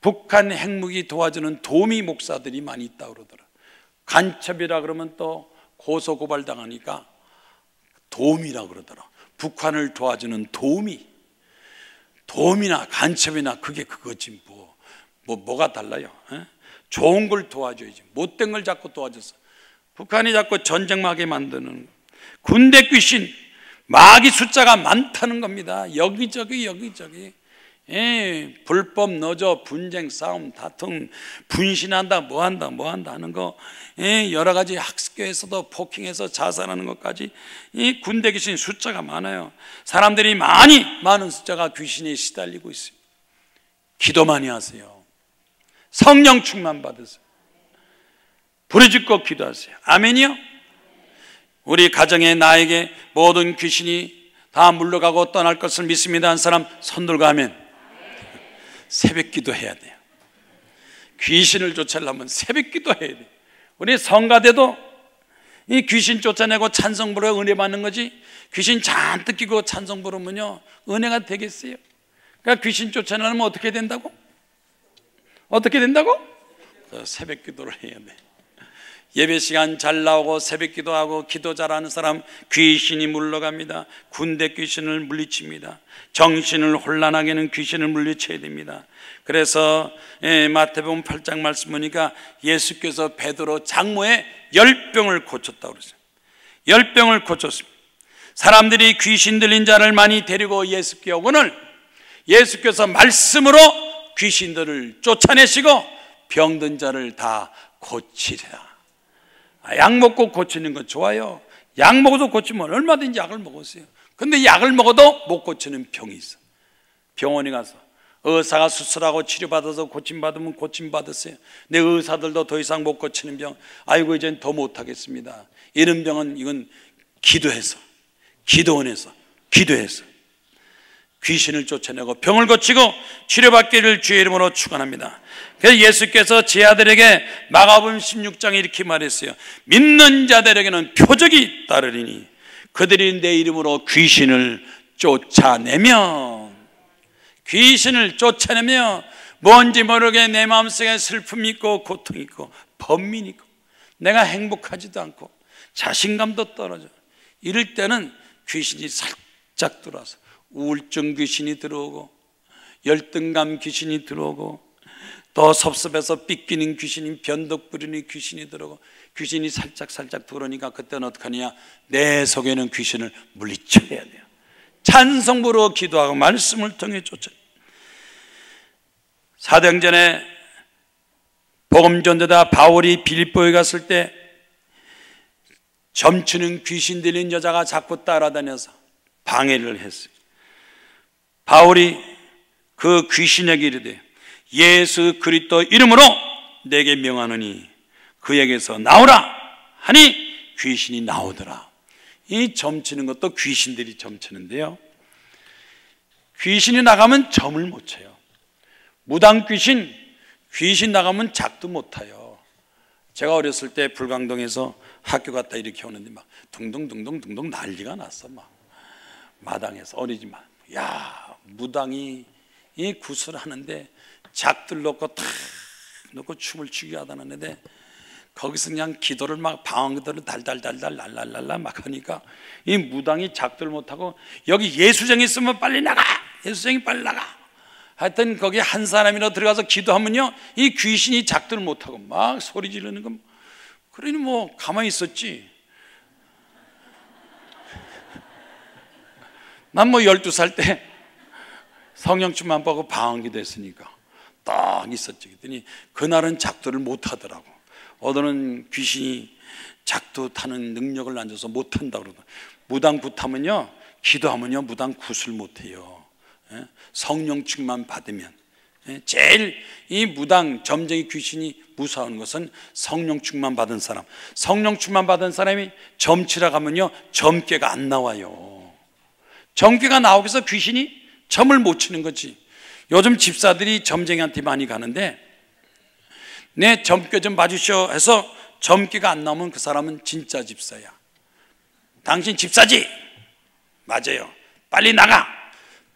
북한 핵무기 도와주는 도우미 목사들이 많이 있다고 그러더라. 간첩이라 그러면 또 고소고발 당하니까 도우미라 그러더라. 북한을 도와주는 도우미. 도움이나 간첩이나 그게 그거지 뭐가 달라요? 좋은 걸 도와줘야지. 못된 걸 자꾸 도와줘서 북한이 자꾸 전쟁하게 만드는 군대 귀신, 마귀 숫자가 많다는 겁니다. 여기저기 불법 노조, 분쟁, 싸움, 다툼, 분신한다, 뭐한다 하는 거, 여러 가지 학교에서도 폭행해서 자살하는 것까지 이 군대 귀신 숫자가 많아요. 사람들이 많은 숫자가 귀신에 시달리고 있습니다. 기도 많이 하세요. 성령 충만 받으세요. 부르짖고 기도하세요. 아멘이요? 우리 가정에 나에게 모든 귀신이 다 물러가고 떠날 것을 믿습니다 한 사람 손 들고 아멘. 새벽 기도해야 돼요. 귀신을 쫓아내려면 새벽 기도해야 돼요. 우리 성가대도 이 귀신 쫓아내고 찬송 부르고 은혜 받는 거지, 귀신 잔뜩 끼고 찬송 부르면요 은혜가 되겠어요? 그러니까 귀신 쫓아내려면 어떻게 된다고? 새벽 기도를 해야 돼. 예배 시간 잘 나오고 새벽 기도하고 기도 잘하는 사람 귀신이 물러갑니다. 군대 귀신을 물리칩니다. 정신을 혼란하게 하는 귀신을 물리쳐야 됩니다. 그래서 마태복음 8장 말씀 보니까 예수께서 베드로 장모의 열병을 고쳤다고 그랬어요. 열병을 고쳤습니다. 사람들이 귀신 들린 자를 많이 데리고 예수께 오거늘 예수께서 말씀으로 귀신들을 쫓아내시고 병든 자를 다 고치리라. 약 먹고 고치는 건 좋아요. 약 먹어도 고치면 얼마든지 약을 먹었어요. 근데 약을 먹어도 못 고치는 병이 있어. 병원에 가서 의사가 수술하고 치료받아서 고침받으면 고침받았어요. 내 의사들도 더 이상 못 고치는 병, 아이고 이젠 더 못하겠습니다. 이런 병은 이건 기도해서, 기도원에서 기도해서 귀신을 쫓아내고 병을 고치고 치료받기를 주의 이름으로 축원합니다. 그래서 예수께서 제 아들에게 마가복음 16장에 이렇게 말했어요. 믿는 자들에게는 표적이 따르리니 그들이 내 이름으로 귀신을 쫓아내며 뭔지 모르게 내 마음속에 슬픔이 있고 고통이 있고 번민이 있고 내가 행복하지도 않고 자신감도 떨어져. 이럴 때는 귀신이 살짝 들어와서 우울증 귀신이 들어오고 열등감 귀신이 들어오고 또 섭섭해서 삐끼는 귀신이 변덕 부리는 귀신이 들어오고 귀신이 살짝 들어오니까 그때는 어떡하냐? 내 속에는 귀신을 물리쳐야 돼요. 찬송부로 기도하고 말씀을 통해 쫓아. 사도행전에 복음 전도자 바울이 빌립보에 갔을 때 점치는 귀신 들린 여자가 자꾸 따라다녀서 방해를 했어요. 바울이 그 귀신에게 이르되 예수 그리스도 이름으로 내게 명하노니 그에게서 나오라 하니 귀신이 나오더라. 이 점치는 것도 귀신들이 점치는데요, 귀신이 나가면 점을 못 쳐요. 무당 귀신 나가면 작도 못 타요. 제가 어렸을 때 불광동에서 학교 갔다 이렇게 오는데 막 둥둥 난리가 났어. 막 마당에서 어리지만 무당이 이 구슬하는데 작들 놓고 탁 놓고 춤을 추게 하다 놨는데 거기서 그냥 기도를 막 방언 기도를 달달달달 랄랄랄라 막 하니까 이 무당이 작도를 못하고 여기 예수정이 있으면 빨리 나가, 예수정이 빨리 나가. 하여튼 거기 한 사람이나 들어가서 기도하면요 이 귀신이 작도를 못하고 막 소리 지르는 거. 그러니 뭐 가만히 있었지. 난 뭐 12살 때 성령춤만 보고 방언기도 했으니까 딱 있었지. 그랬더니 그날은 작도를 못하더라고. 어느는 귀신이 작도 타는 능력을 안 줘서 못한다고 그러더라고. 무당 굿하면요 기도하면요 무당 굿을 못해요. 성령춤만 받으면. 제일 이 무당 점쟁이 귀신이 무서운 것은 성령충만 받은 사람. 성령충만 받은 사람이 점치러 가면요 점괘가 안 나와요. 점괘가 나오기 위해서 귀신이 점을 못 치는 거지. 요즘 집사들이 점쟁이한테 많이 가는데 내 점괘 좀 봐주시오 해서 점괘가 안 나오면 그 사람은 진짜 집사야. 당신 집사지? 맞아요. 빨리 나가.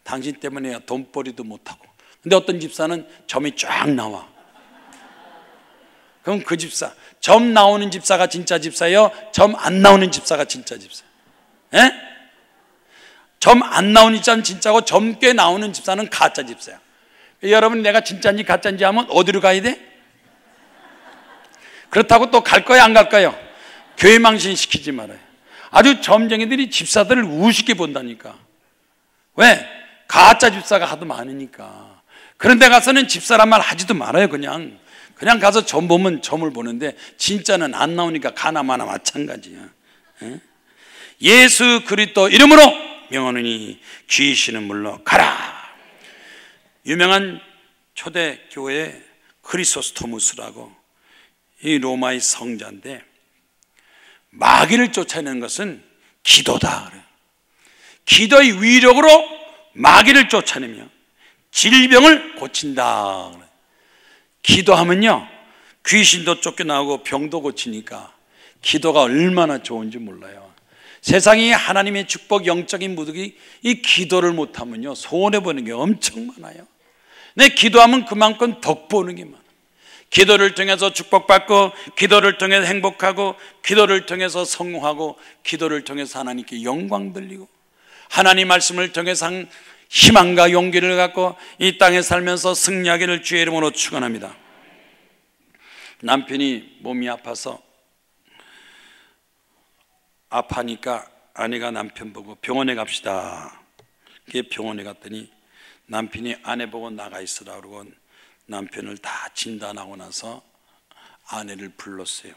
당신 때문에 돈벌이도 못하고. 근데 어떤 집사는 점이 쫙 나와. 그럼 그 집사, 점 나오는 집사가 진짜 집사예요? 점 안 나오는 집사가 진짜 집사예요? 예? 점 안 나오는 집사는 진짜고 점 꽤 나오는 집사는 가짜 집사야. 여러분 내가 진짜인지 가짜인지 하면 어디로 가야 돼? 그렇다고 또 갈 거야 안 갈 거예요? 교회 망신 시키지 말아요. 아주 점쟁이들이 집사들을 우습게 본다니까. 왜? 가짜 집사가 하도 많으니까. 그런 데 가서는 집사란 말 하지도 말아요. 그냥 가서 점 보면 점을 보는데 진짜는 안 나오니까 가나마나 마찬가지야. 예수 그리스도 이름으로 명하노니 귀신은 물러가라. 유명한 초대교회 크리소스토무스라고 이 로마의 성자인데 마귀를 쫓아내는 것은 기도다. 기도의 위력으로 마귀를 쫓아내며 질병을 고친다. 기도하면요 귀신도 쫓겨나오고 병도 고치니까 기도가 얼마나 좋은지 몰라요. 세상에 하나님의 축복 영적인 무득이 이 기도를 못하면요 손해보는 게 엄청 많아요. 내 기도하면 그만큼 덕보는 게 많아요. 기도를 통해서 축복받고 기도를 통해서 행복하고 기도를 통해서 성공하고 기도를 통해서 하나님께 영광 돌리고 하나님 말씀을 통해서 희망과 용기를 갖고 이 땅에 살면서 승리하기를 주의 이름으로 축원합니다. 남편이 몸이 아파서 아파니까 아내가 남편 보고 병원에 갑시다. 그게 병원에 갔더니 남편이 아내 보고 나가 있으라 그러고 남편을 다 진단하고 나서 아내를 불렀어요.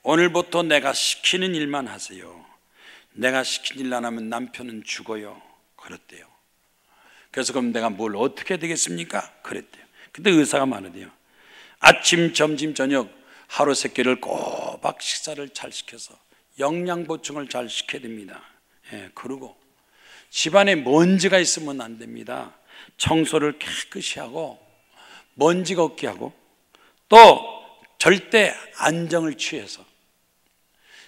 오늘부터 내가 시키는 일만 하세요. 내가 시킨 일 안 하면 남편은 죽어요. 그랬대요. 그래서 그럼 내가 뭘 어떻게 되겠습니까? 그랬대요. 근데 의사가 말하대요. 아침, 점심, 저녁 하루 세 끼를 꼬박 식사를 잘 시켜서 영양 보충을 잘 시켜야 됩니다. 그리고 집안에 먼지가 있으면 안 됩니다. 청소를 깨끗이 하고 먼지가 없게 하고 또 절대 안정을 취해서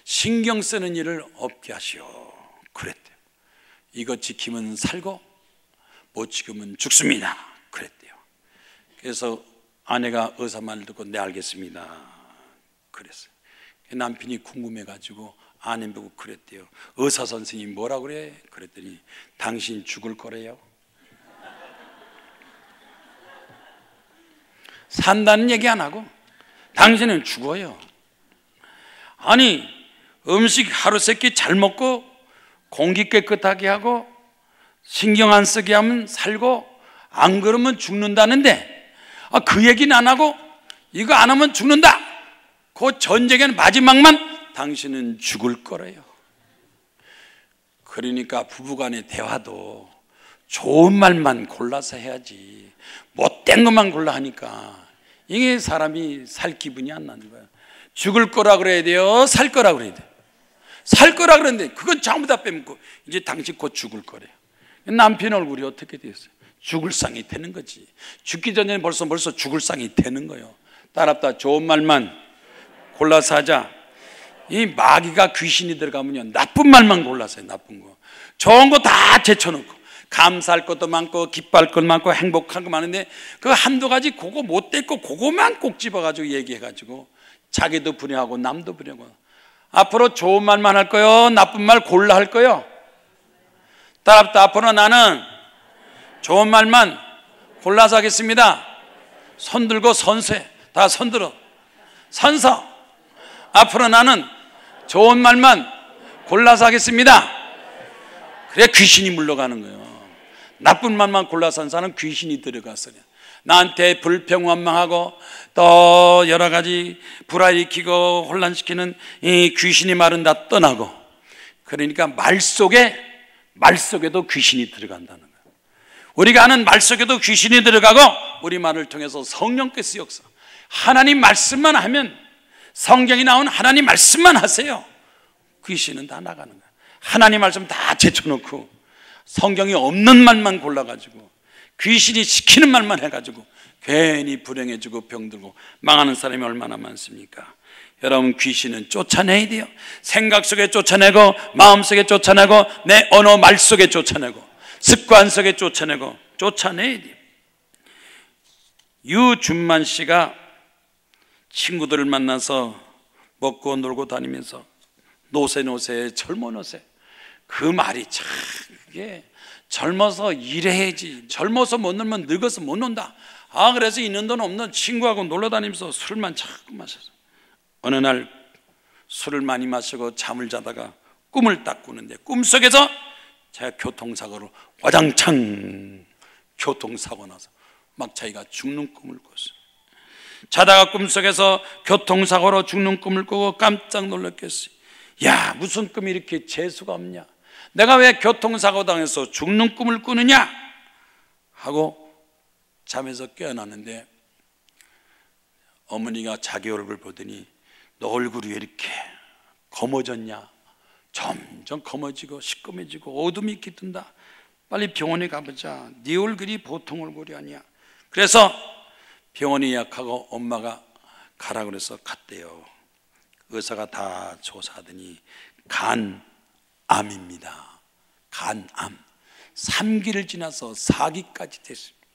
신경 쓰는 일을 없게 하시오. 그랬대요. 이거 지키면 살고 못 지키면 죽습니다. 그랬대요. 그래서 아내가 의사 말 듣고 네 알겠습니다. 그랬어요. 남편이 궁금해가지고 아내 보고 그랬대요. 의사 선생님 뭐라 그래? 그랬더니 당신 죽을 거래요. 산다는 얘기 안 하고 당신은 죽어요. 아니 음식 하루 세 끼 잘 먹고 공기 깨끗하게 하고 신경 안 쓰게 하면 살고 안 그러면 죽는다는데 그 얘기는 안 하고 이거 안 하면 죽는다. 그 전쟁의 마지막만 당신은 죽을 거래요. 그러니까 부부간의 대화도 좋은 말만 골라서 해야지 못된 것만 골라 하니까 이게 사람이 살 기분이 안 나는 거야. 죽을 거라 그래야 돼요? 살 거라 그래야 돼요? 살 거라 그랬는데 그건 전부 다 빼먹고 이제 당신 곧 죽을 거래요. 남편 얼굴이 어떻게 됐어요? 죽을 상이 되는 거지. 죽기 전에 벌써 죽을 상이 되는 거예요. 따랍다 좋은 말만 골라서 하자. 이 마귀가 귀신이 들어가면요 나쁜 말만 골라서 해요. 나쁜 거 좋은 거 다 제쳐놓고 감사할 것도 많고 기뻐할 것도 많고 행복한 거 많은데 그 한두 가지 그거 못 됐고 그거만 꼭 집어가지고 얘기해가지고 자기도 불행하고 남도 불행하고. 앞으로 좋은 말만 할 거요? 나쁜 말 골라 할 거요? 따라붙어. 앞으로 나는 좋은 말만 골라서 하겠습니다. 손 들고 선서해. 다 손 들어. 선서. 앞으로 나는 좋은 말만 골라서 하겠습니다. 그래 귀신이 물러가는 거예요. 나쁜 말만 골라서 한 사람은 귀신이 들어갔어요. 나한테 불평원망하고 또 여러 가지 불화일으키고 혼란시키는 이 귀신의 말은 다 떠나고, 그러니까 말 속에도 귀신이 들어간다는 거예요. 우리가 하는 말 속에도 귀신이 들어가고 우리 말을 통해서 성령께서 역사. 하나님 말씀만 하면, 성경이 나온 하나님 말씀만 하세요. 귀신은 다 나가는 거예요. 하나님 말씀 다 제쳐놓고 성경이 없는 말만 골라가지고 귀신이 시키는 말만 해가지고 괜히 불행해지고 병들고 망하는 사람이 얼마나 많습니까? 여러분, 귀신은 쫓아내야 돼요. 생각 속에 쫓아내고, 마음 속에 쫓아내고, 내 언어 말 속에 쫓아내고, 습관 속에 쫓아내야 돼요. 유준만 씨가 친구들을 만나서 먹고 놀고 다니면서 노세 젊어 노세, 그 말이 참, 이게 젊어서 일해야지, 젊어서 못 놀면 늙어서 못 논다. 그래서 있는 돈 없는 친구하고 놀러 다니면서 술만 자꾸 마셔서 어느 날 술을 많이 마시고 잠을 자다가 꿈을 딱 꾸는데, 꿈속에서 제가 교통사고로 와장창 교통사고 나서 막 자기가 죽는 꿈을 꿨어요. 자다가 꿈속에서 교통사고로 죽는 꿈을 꾸고 깜짝 놀랐겠어요. 야, 무슨 꿈이 이렇게 재수가 없냐, 내가 왜 교통사고 당해서 죽는 꿈을 꾸느냐 하고 잠에서 깨어났는데, 어머니가 자기 얼굴 보더니 너 얼굴이 왜 이렇게 검어졌냐, 점점 검어지고 시꺼매지고 어둠이 깃든다, 빨리 병원에 가보자, 네 얼굴이 보통 얼굴이 아니야. 그래서 병원에 예약하고 엄마가 가라 그래서 갔대요. 의사가 다 조사하더니 간암입니다. 간암. 3기를 지나서 4기까지 됐습니다.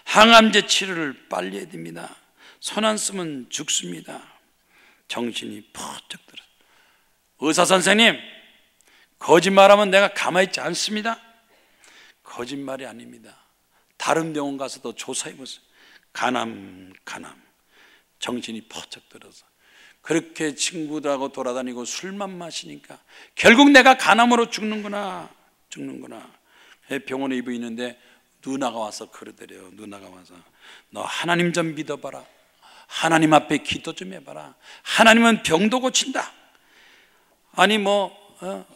항암제 치료를 빨리 해야 됩니다. 손 안 쓰면 죽습니다. 정신이 퍼뜩 들어. 의사 선생님, 거짓말하면 내가 가만히 있지 않습니다. 거짓말이 아닙니다. 다른 병원 가서도 조사해보세요. 간암. 정신이 퍼쩍 들어서 그렇게 친구들하고 돌아다니고 술만 마시니까 결국 내가 간암으로 죽는구나. 병원에 입고 있는데 누나가 와서 그러더래요. 누나가 와서 너 하나님 좀 믿어봐라. 하나님 앞에 기도 좀 해봐라. 하나님은 병도 고친다. 아니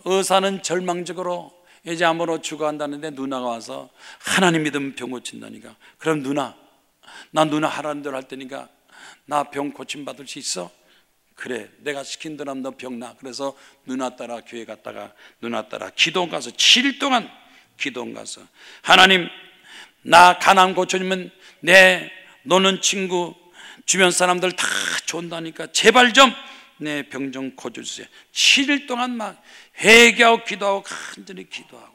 의사는 절망적으로 이제 암으로 죽어간다는데 누나가 와서 하나님 믿으면 병 고친다니까. 그럼 누나, 나 누나 하라는 대로 할 테니까 나 병 고침 받을 수 있어? 그래, 내가 시킨 대로 하면 너 병 나. 그래서 누나 따라 교회 갔다가 누나 따라 기도원 가서 7일 동안 기도원 가서 하나님, 나 간암 고쳐주면 내 노는 친구 주변 사람들 다 좋다니까 제발 좀 내 병 좀 고쳐주세요. 7일 동안 막 회개하고 기도하고 간절히 기도하고,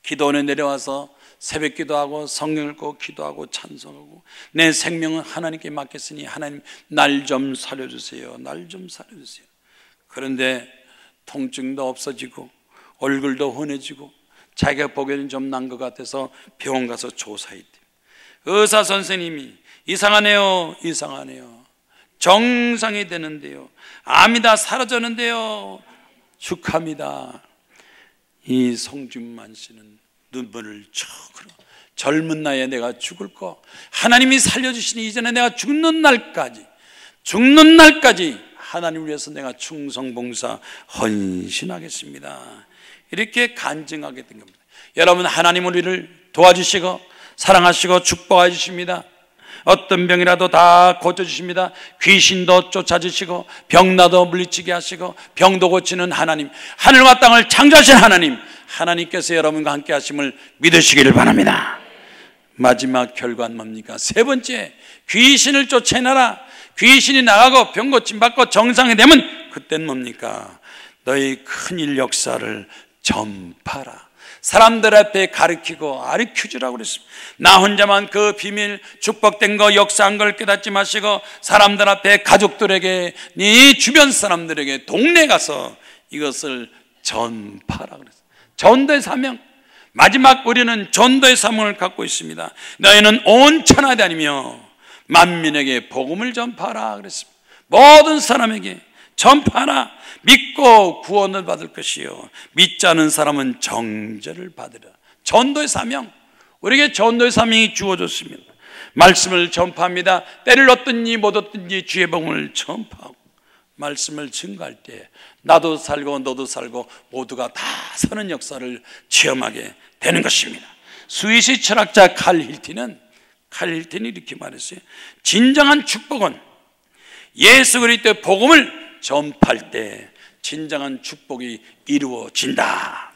기도원에 내려와서 새벽 기도하고 성경 읽고 기도하고 찬송하고, 내 생명은 하나님께 맡겼으니 하나님 날 좀 살려주세요. 날 좀 살려주세요. 그런데 통증도 없어지고 얼굴도 환해지고 자기가 보기에는 좀 난 것 같아서 병원 가서 조사했대요. 의사 선생님이 이상하네요. 정상이 되는데요. 암이 다 사라졌는데요. 축하합니다. 이 송준만 씨는 눈물을 쭉 흘려. 젊은 나이에 내가 죽을 거 하나님이 살려주시니 이제는 내가 죽는 날까지 하나님을 위해서 내가 충성봉사 헌신하겠습니다. 이렇게 간증하게 된 겁니다. 여러분, 하나님은 우리를 도와주시고 사랑하시고 축복해 주십니다. 어떤 병이라도 다 고쳐주십니다. 귀신도 쫓아주시고 병나도 물리치게 하시고 병도 고치는 하나님, 하늘과 땅을 창조하신 하나님께서 여러분과 함께 하심을 믿으시기를 바랍니다. 마지막 결과는 뭡니까? 세 번째, 귀신을 쫓아내라. 귀신이 나가고 병 고침 받고 정상이 되면 그때는 뭡니까? 너희 큰일 역사를 전파라. 사람들 앞에 가르치고 가르쳐주라고 그랬습니다. 나 혼자만 그 비밀 축복된 거 역사한 걸 깨닫지 마시고 사람들 앞에 가족들에게 네 주변 사람들에게 동네 가서 이것을 전파라 그랬어요. 전도의 사명. 마지막 우리는 전도의 사명을 갖고 있습니다. 너희는 온 천하에 다니며 만민에게 복음을 전파하라 그랬습니다. 모든 사람에게 전파하라. 믿고 구원을 받을 것이요 믿지 않은 사람은 정죄를 받으라. 전도의 사명. 우리에게 전도의 사명이 주어졌습니다. 말씀을 전파합니다. 때를 얻든지 못 얻든지 주의 복음을 전파하고 말씀을 증거할 때 나도 살고 너도 살고 모두가 다 사는 역사를 체험하게 되는 것입니다. 스위스 철학자 칼 힐튼이 이렇게 말했어요. 진정한 축복은 예수 그리스도의 복음을 전파할 때 진정한 축복이 이루어진다.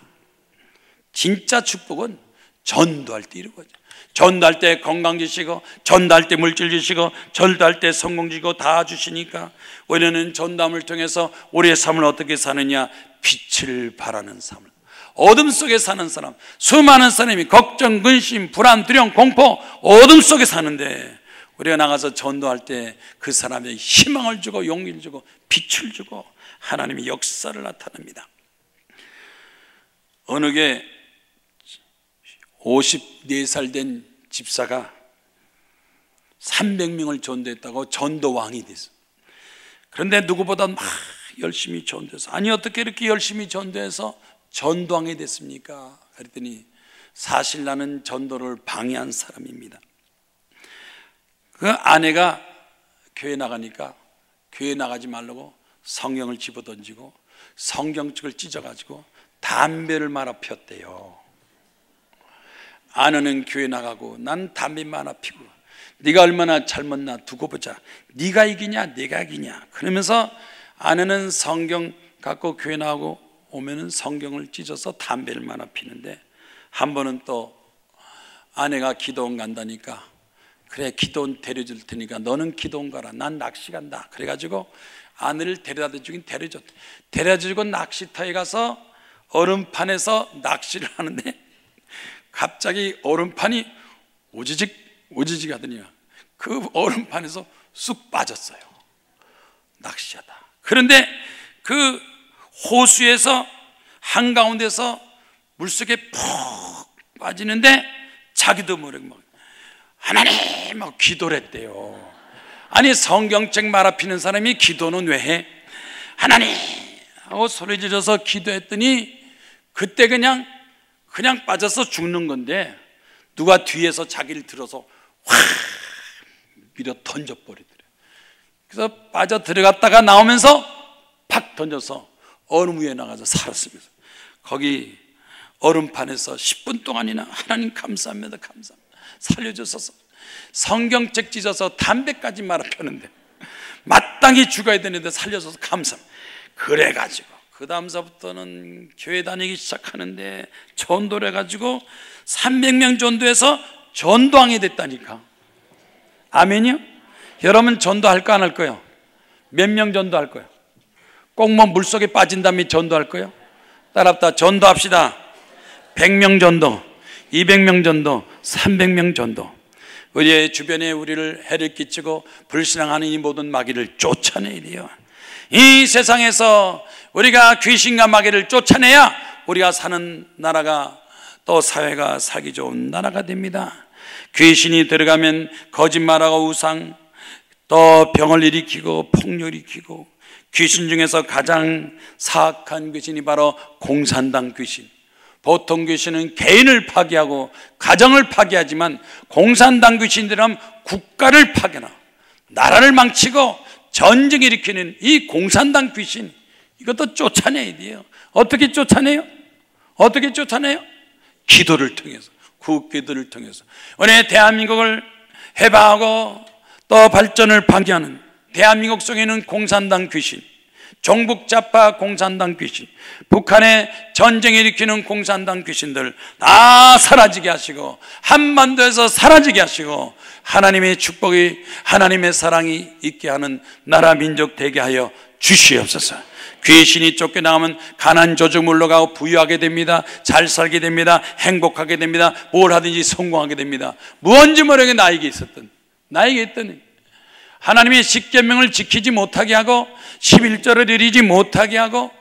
진짜 축복은 전도할 때 이루어져요. 전도할 때 건강 주시고 전도할 때 물질 주시고 전도할 때 성공 주시고 다 주시니까 우리는 전도함을 통해서 우리의 삶을 어떻게 사느냐, 빛을 발하는 삶을, 어둠 속에 사는 사람, 수많은 사람이 걱정, 근심, 불안, 두려움, 공포, 어둠 속에 사는데 우리가 나가서 전도할 때 그 사람에게 희망을 주고 용기를 주고 빛을 주고 하나님의 역사를 나타냅니다. 어느 게 54살 된 집사가 300명을 전도했다고 전도왕이 됐어. 그런데 누구보다 막 열심히 전도해서, 아니 어떻게 이렇게 열심히 전도해서 전도왕이 됐습니까? 그랬더니 사실 나는 전도를 방해한 사람입니다. 그 아내가 교회 나가니까 교회 나가지 말라고 성경을 집어던지고 성경책을 찢어가지고 담배를 말아 폈대요. 아내는 교회 나가고 난 담배 말아 피고, 네가 얼마나 잘못나 두고 보자. 네가 이기냐 내가 이기냐. 그러면서 아내는 성경 갖고 교회 나가고 오면은 성경을 찢어서 담배를 말아 피는데, 한 번은 또 아내가 기도원 간다니까, 그래 기도원 데려줄 테니까 너는 기도원 가라, 난 낚시 간다. 그래가지고 아내를 데려다 주긴 데려줬대. 데려주고 낚시터에 가서 얼음판에서 낚시를 하는데 갑자기 얼음판이 우지직 하더니 그 얼음판에서 쑥 빠졌어요. 낚시하다. 그런데 그 호수에서 한가운데서 물속에 푹 빠지는데 자기도 모르게 막 하나님 막 기도를 했대요. 아니 성경책 말아피는 사람이 기도는 왜 해? 하나님 하고 소리 지르서 기도했더니 그때 그냥 빠져서 죽는 건데, 누가 뒤에서 자기를 들어서 확 밀어 던져버리더래요. 그래서 빠져 들어갔다가 나오면서 팍 던져서 얼음 위에 나가서 살았습니다. 거기 얼음판에서 10분 동안이나 하나님 감사합니다, 감사합니다, 살려주셔서 성경책 찢어서 담배까지 말아 펴는데 마땅히 죽어야 되는데 살려줘서 감사합니다. 그래가지고 그 다음서부터는 교회 다니기 시작하는데 전도를 해가지고 300명 전도해서 전도왕이 됐다니까. 아멘이요? 여러분 전도할까 안 할 거예요? 몇 명 전도할 거예요? 꼭 뭐 물속에 빠진 다음에 전도할 거예요? 따라합시다. 전도합시다. 100명 전도, 200명 전도, 300명 전도. 우리의 주변에 우리를 해를 끼치고 불신앙하는 이 모든 마귀를 쫓아내야 돼요. 이 세상에서 우리가 귀신과 마귀를 쫓아내야 우리가 사는 나라가, 또 사회가 살기 좋은 나라가 됩니다. 귀신이 들어가면 거짓말하고 우상, 또 병을 일으키고 폭력을 일으키고, 귀신 중에서 가장 사악한 귀신이 바로 공산당 귀신. 보통 귀신은 개인을 파괴하고 가정을 파괴하지만 공산당 귀신들은 국가를 파괴나 나라를 망치고 전쟁 일으키는 이 공산당 귀신, 이것도 쫓아내야 돼요. 어떻게 쫓아내요? 어떻게 쫓아내요? 기도를 통해서, 국기도를 통해서. 오늘 대한민국을 해방하고 또 발전을 방해하는 대한민국 속에는 공산당 귀신, 종북 좌파 공산당 귀신, 북한의 전쟁 일으키는 공산당 귀신들 다 사라지게 하시고, 한반도에서 사라지게 하시고, 하나님의 축복이, 하나님의 사랑이 있게 하는 나라 민족 되게 하여 주시옵소서. 귀신이 쫓겨나가면 가난 조직 물러가고 부유하게 됩니다. 잘 살게 됩니다. 행복하게 됩니다. 뭘 하든지 성공하게 됩니다. 무언지 모르게 나에게 있던 하나님의 십계명을 지키지 못하게 하고 11절을 드리지 못하게 하고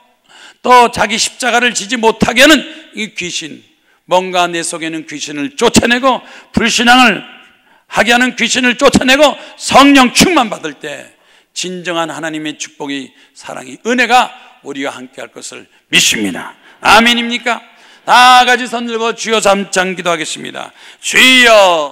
또 자기 십자가를 지지 못하게 하는 이 귀신, 뭔가 내 속에 있는 귀신을 쫓아내고 불신앙을 하게 하는 귀신을 쫓아내고 성령 충만 받을 때 진정한 하나님의 축복이, 사랑이, 은혜가 우리와 함께 할 것을 믿습니다. 아멘입니까? 다 같이 손 들고 주여 3장 기도하겠습니다. 주여